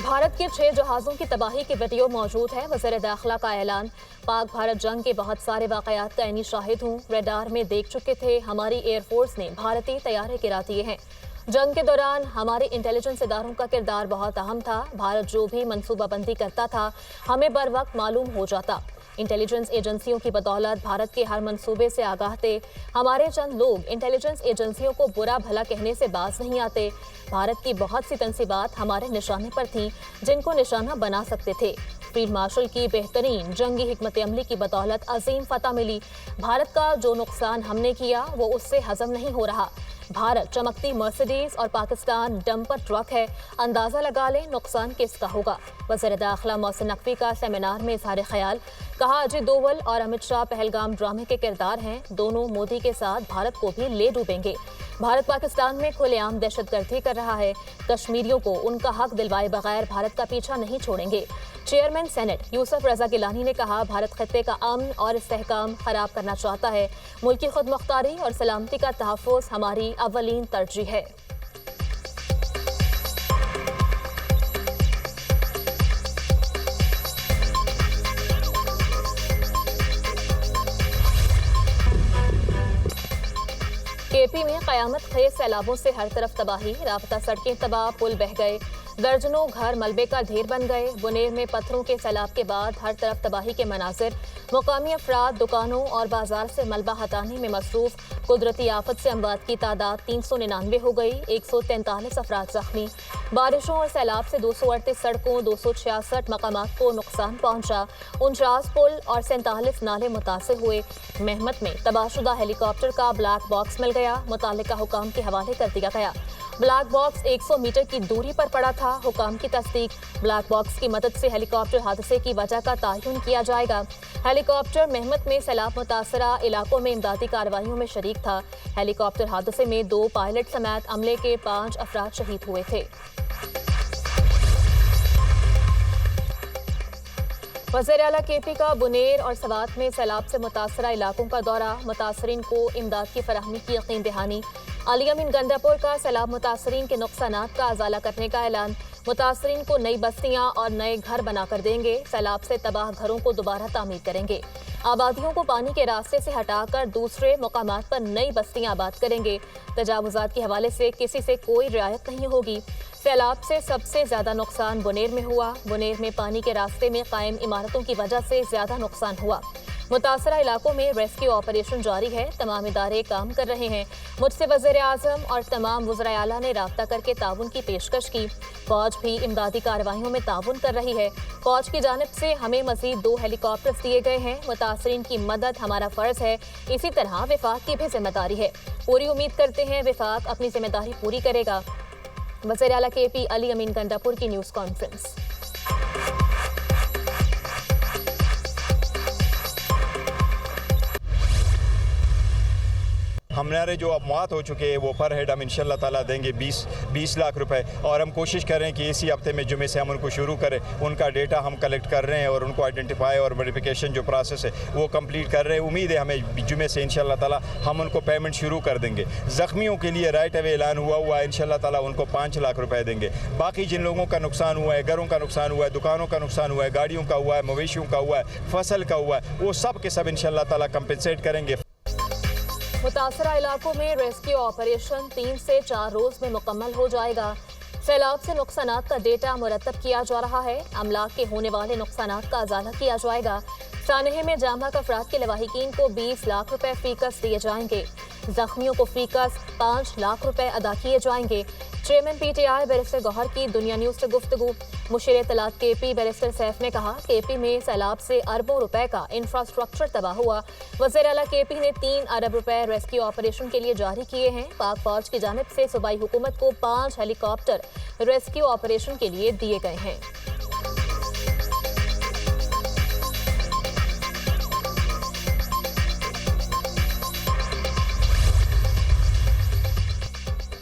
भारत के 6 जहाज़ों की तबाही की वीडियो मौजूद है। वज़ीर दाखिला का ऐलान। पाक भारत जंग के बहुत सारे वाक़यात का इन्हीं शाहिद हूँ। रेडार में देख चुके थे, हमारी एयरफोर्स ने भारतीय तैयारे गिरा दिए हैं। जंग के दौरान हमारे इंटेलिजेंस इदारों का किरदार बहुत अहम था। भारत जो भी मनसूबाबंदी करता था हमें बर वक्त मालूम हो जाता। इंटेलिजेंस एजेंसियों की बदौलत भारत के हर मंसूबे से आगाह थे। हमारे चंद लोग इंटेलिजेंस एजेंसियों को बुरा भला कहने से बाज नहीं आते। भारत की बहुत सी तंसीबात हमारे निशाने पर थीं जिनको निशाना बना सकते थे। फील्ड मार्शल की बेहतरीन जंगी हिकमत अमली की बदौलत अजीम फतह मिली। भारत का जो नुकसान हमने किया वो उससे हजम नहीं हो रहा। भारत चमकती मर्सिडीज और पाकिस्तान डंपर ट्रक है। अंदाजा लगा लें नुकसान किसका होगा। वज़ीर दाखिला मोहसिन नकवी का सेमिनार में इज़हार ख्याल। कहा, अजय डोवल और अमित शाह पहलगाम ड्रामे के किरदार हैं। दोनों मोदी के साथ भारत को भी ले डूबेंगे। भारत पाकिस्तान में खुलेआम दहशतगर्दी कर रहा है। कश्मीरियों को उनका हक दिलवाए बगैर भारत का पीछा नहीं छोड़ेंगे। चेयरमैन सेनेट यूसुफ रजा गिलानी ने कहा, भारत खत्ते का अमन और इस्तेहकाम खराब करना चाहता है। मुल्की खुद मुख्तारी और सलामती का तहफ़्फ़ुज़ हमारी अव्वलीन तरजीह है। केपी में कयामत खेज सैलाबों से हर तरफ तबाही। राबता सड़कें तबाह, पुल बह गए, दर्जनों घर मलबे का ढेर बन गए। बुनेर में पत्थरों के सैलाब के बाद हर तरफ तबाही के मनाजिर। मुकामी अफराद दुकानों और बाजार से मलबा हटाने में मसरूफ। कुदरती आफत से अमवात की तादाद 399 हो गई। 143 अफराद जख्मी। बारिशों और सैलाब से 238 सड़कों 266 मकामात को नुकसान पहुंचा। 49 पुल और 47 नाले मुतासिर हुए। मेहमत में तबाहशुदा हेलीकॉप्टर का ब्लैक बॉक्स मिल गया। मुतालिका हुकाम के हवाले कर दिया गया। ब्लैक बॉक्स 100 मीटर की दूरी पर पड़ा था। हुकाम की तस्दीक। ब्लैक बॉक्स की मदद से हेलीकॉप्टर हादसे की वजह का तयन किया जाएगा। हेलीकॉप्टर मेहमत में सैलाब मुतासरा इलाकों में इमदादी कार्रवाइयों में शरीक था। हेलीकॉप्टर हादसे में 2 पायलट समेत अमले के 5 अफराद शहीद हुए थे। वज़ीर आला केपी का बुनेर और सवात में सैलाब से मुतासरा इलाकों का दौरा। मुतासरीन को इमदाद की फराहमी की यकीन दहानी। अली अमीन गंडापुर का सैलाब मुतासरीन के नुकसानात का अजाला करने का ऐलान। मुतासरीन को नई बस्तियां और नए घर बनाकर देंगे। सैलाब से तबाह घरों को दोबारा तामीर करेंगे। आबादियों को पानी के रास्ते से हटाकर दूसरे मकामात पर नई बस्तियां आबाद करेंगे। तजावुजात के हवाले से किसी से कोई रियायत नहीं होगी। सैलाब से सबसे ज्यादा नुकसान बुनेर में हुआ। बुनेर में पानी के रास्ते में कायम इमारतों की वजह से ज्यादा नुकसान हुआ। मुतासरा इलाकों में रेस्क्यू ऑपरेशन जारी है। तमाम इदारे काम कर रहे हैं। मुझसे वज़ीर आज़म और तमाम वज़राए आला ने राब्ता करके ताउन की पेशकश की। फौज भी इमदादी कार्रवाइयों में ताउन कर रही है। फौज की जानिब से हमें मज़ीद 2 हेलीकॉप्टर्स दिए गए हैं। मुतासरीन की मदद हमारा फ़र्ज़ है। इसी तरह विफाक की भी जिम्मेदारी है। पूरी उम्मीद करते हैं विफाक अपनी जिम्मेदारी पूरी करेगा। वज़ीर आला केपी अली अमीन गंडापुर की न्यूज़ कॉन्फ्रेंस। हमारे जो अमवात हो चुके हैं वो पर हेड हम इंशाल्लाह ताला देंगे 20 लाख रुपए। और हम कोशिश कर रहे हैं कि इसी हफ्ते में जुमे से हम उनको शुरू करें। उनका डेटा हम कलेक्ट कर रहे हैं और उनको आइडेंटिफाई और वेरिफिकेशन जो प्रोसेस है वो कंप्लीट कर रहे हैं। उम्मीद है हमें जुमे से इंशाल्लाह ताला हम उनको पेमेंट शुरू कर देंगे। ज़ख्मियों के लिए राइट अवे ऐलान हुआ है, इंशाल्लाह ताला उनको 5 लाख रुपए देंगे। बाकी जिन लोगों का नुकसान हुआ है, घरों का नुकसान हुआ है, दुकानों का नुकसान हुआ है, गाड़ियों का हुआ है, मवेशियों का हुआ है, फसल का हुआ है, वो सब के सब इंशाल्लाह ताला कंपनसेट करेंगे। मुतासरा इलाकों में रेस्क्यू ऑपरेशन 3 से 4 रोज में मुकम्मल हो जाएगा। सैलाब से नुकसानात का डेटा मुरतब किया जा रहा है। अमलाक के होने वाले नुकसानात का अजाला किया जाएगा। सानहे में जाम भाग अफराद के लवाहिकीन को 20 लाख रुपए फीकस दिए जाएंगे। जख्मियों को फीकस 5 लाख रुपए अदा किए जाएंगे। चेयरमैन PTI बैरिस्टर गौहर की दुनिया न्यूज़ से गुफ्तगू। मुशीर इत्तलात केपी बैरिस्टर सैफ ने कहा, केपी में सैलाब से अरबों रुपए का इंफ्रास्ट्रक्चर तबाह हुआ। वज़ीर आला केपी ने 3 अरब रुपए रेस्क्यू ऑपरेशन के लिए जारी किए हैं। पाक फौज की जानिब से सूबाई हुकूमत को 5 हेलीकॉप्टर रेस्क्यू ऑपरेशन के लिए दिए गए हैं।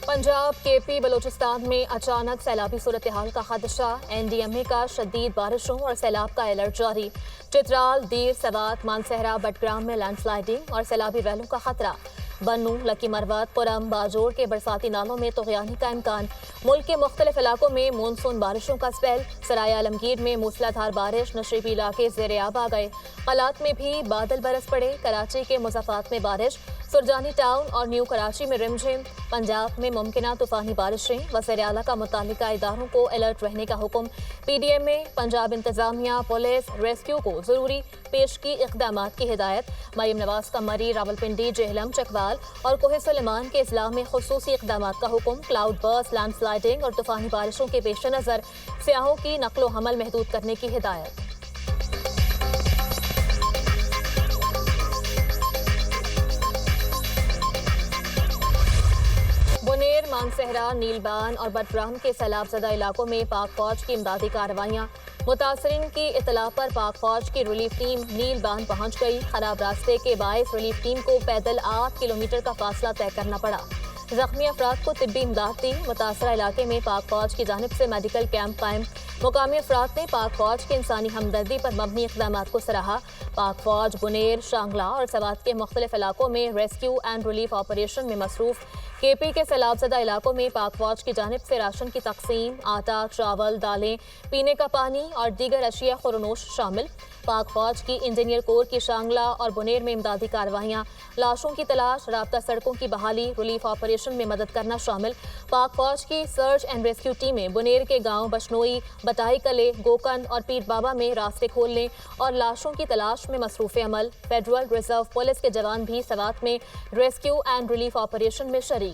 पंजाब, केपी, बलोचिस्तान में अचानक सैलाबी सूरत हाल का खदशा। NDMA का शदीद बारिशों और सैलाब का अलर्ट जारी। चित्राल, दीर, सवात, मानसहरा, बटग्राम में लैंडस्लाइडिंग और सैलाबी रैलों का खतरा। बन्नू, लकी मरवत, पुरम, बाजोड़ के बरसाती नालों में तग़यानी का इम्कान। मुल्क के मुख्तलिफ इलाकों में मानसून बारिशों का स्पेल। सराय आलमगीर में मूसलाधार बारिश, नशरीबी इलाके ज़ेर-ए-आब आ गए। कलात में भी बादल बरस पड़े। कराची के मुज़फ़्फ़रात में बारिश। सुरजानी टाउन और न्यू कराची में रिमझिम। पंजाब में मुमकिना तूफ़ानी बारिशें। वज़ीर आला का मुताल्लिका इदारों को अलर्ट रहने का हुक्म। PDM में पंजाब इंतज़ामिया, पुलिस, रेस्क्यू को ज़रूरी पेशगी इक़दामात की हिदायत। मरीम नवाज का मरी, रावलपिंडी, जेहलम, चकवाल और कोहे सुलेमान के अजला में खुसूसी इक़दामात का हुक्म। क्लाउड बर्स्ट, लैंडस्लाइडिंग और तूफ़ानी बारिशों के पेश नज़र सियाहों की नक़्लो हमल महदूद करने की हिदायत। बुनेर, मानसहरा, नीलबान और बटराम के सैलाब ज़दा इलाकों में पाक फौज की इमदादी कार्रवाइयाँ। मुतासरीन की इतला पर पाक फौज की रिलीफ टीम नीलबान पहुँच गई। खराब रास्ते के बायस रिलीफ टीम को पैदल 8 किलोमीटर का फासला तय करना पड़ा। जख्मी अफराद को तिब्बी इमदाद दी। मुतासरा इलाके में पाक फौज की जानिब से मेडिकल कैंप कायम। मुकामी अफराद ने पाक फौज के इंसानी हमदर्दी पर मबनी इक़दामात को सराहा। पाक फौज बुनेर, शांगला और सवात के मुख्तलिफ इलाकों में रेस्क्यू एंड रिलीफ ऑपरेशन में मसरूफ। KP के सैलाबज़दा इलाकों में पाक फौज की जानिब से राशन की तकसीम, आटा, चावल, दालें, पीने का पानी और दीगर अशिया खुरनोश शामिल। पाक फौज की इंजीनियर कोर की शांगला और बुनेर में इमदादी कार्रवाइयाँ। लाशों की तलाश, राब्ता सड़कों की बहाली, रिलीफ ऑपरेशन में मदद करना शामिल। पाक फौज की सर्च एंड रेस्क्यू टीमें बुनेर के गाँव बशनोई, बटाई कले, गोकन और पीर बाबा में रास्ते खोलने और लाशों की तलाश में मसरूफ़ अमल। फेडरल रिजर्व पुलिस के जवान भी सवात में रेस्क्यू एंड रिलीफ ऑपरेशन में शरीक।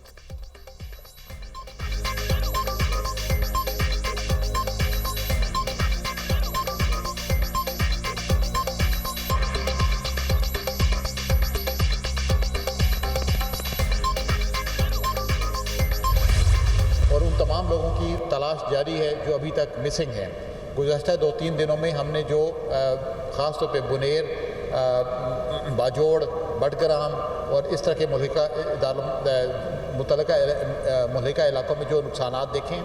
और उन तमाम लोगों की तलाश जारी है जो अभी तक मिसिंग हैं। गुज़श्ता 2-3 दिनों में हमने जो ख़ास तौर पे बुनेर, बाजोड़, बडग्राम और इस तरह के मुतल्लिका इलाकों में जो नुकसानात देखें,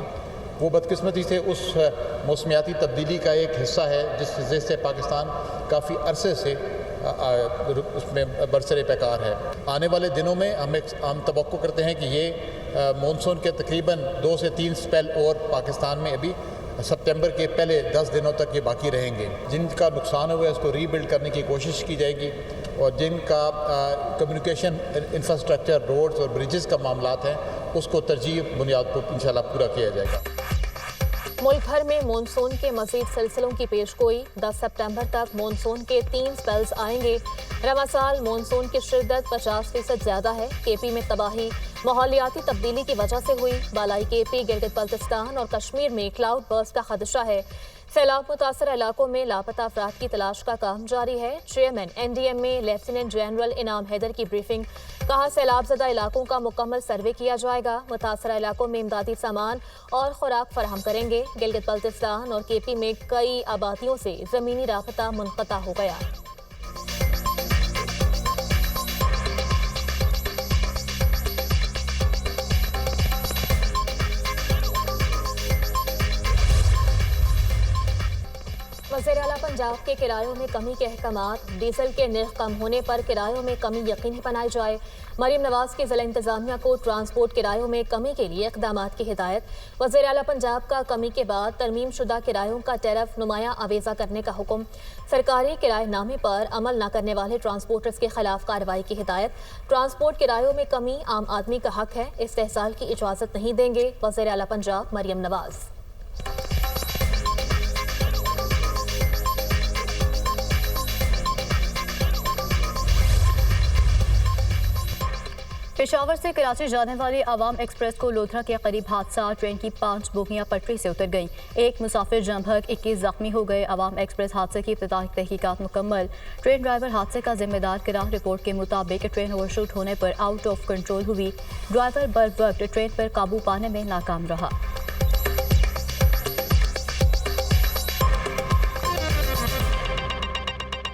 वो बदकिस्मती से उस मौसमियाती तब्दीली का एक हिस्सा है जिस वजह से पाकिस्तान काफ़ी अरसे से उसमें बरसरे पैकार है। आने वाले दिनों में हम तवक्को करते हैं कि ये मानसून के तकरीबन 2 से 3 स्पेल और पाकिस्तान में अभी सितंबर के पहले 10 दिनों तक ये बाकी रहेंगे। जिनका नुकसान हुआ है उसको रीबिल्ड करने की कोशिश की जाएगी और जिनका कम्युनिकेशन इंफ्रास्ट्रक्चर, रोड्स और ब्रिजेस का मामलात हैं उसको तरजीह बुनियाद पर इंशाल्लाह पूरा किया जाएगा। मुल्क भर में मानसून के मज़ीद सिलसिलों की पेशगोई। 10 सितंबर तक मानसून के 3 स्पेल्स आएंगे। रवा साल मानसून की शिद्दत 50% ज़्यादा है। KP में तबाही माहौलियाती तब्दीली की वजह से हुई। बालाई KP, गिलगित बल्तिस्तान और कश्मीर में क्लाउड बर्स्ट का खदशा है। सैलाब मुतासर इलाकों में लापता अफराद की तलाश का काम जारी है। चेयरमैन NDM में लेफ्टिनेंट जनरल इनाम हैदर की ब्रीफिंग। कहा सैलाब ज़दा इलाकों का मुकम्मल सर्वे किया जाएगा। मुतासर इलाकों में इमदादी सामान और खुराक फराहम करेंगे। गिलगित बल्तिस्तान और KP में कई आबादियों से ज़मीनी राबता मुनक़ता हो गया। वज़ीर आला पंजाब के किरायों में कमी के अहकामात। डीजल के निर्ख कम होने पर किरायों में कमी यकीनी बनाई जाए। मरीम नवाज की ज़िला इंतज़ामिया को ट्रांसपोर्ट किरायों में कमी के लिए इक़दामात की हिदायत। वज़ीर आला पंजाब का कमी के बाद तरमीम शुदा किरायों का टैरिफ नुमायां आवेज़ा करने का हुक्म। सरकारी किराए नामे पर अमल न करने वाले ट्रांसपोर्टर्स के खिलाफ कार्रवाई की हिदायत। ट्रांसपोर्ट किरायों में कमी आम आदमी का हक है, इस्तेहसाल की इजाज़त नहीं देंगे। वज़ीर आला पंजाब मरीम नवाज। पेशावर से कराची जाने वाली आवाम एक्सप्रेस को लोधरा के करीब हादसा। ट्रेन की 5 बोगियां पटरी से उतर गईं। एक मुसाफिर जम भग 21 जख्मी हो गए। आवाम एक्सप्रेस हादसे की इब्तिदाई तहकीकात मुकम्मल। ट्रेन ड्राइवर हादसे का जिम्मेदार करार। रिपोर्ट के मुताबिक ट्रेन ओवरशूट होने पर आउट ऑफ कंट्रोल हुई। ड्राइवर बर वक्त ट्रेन पर काबू पाने में नाकाम रहा।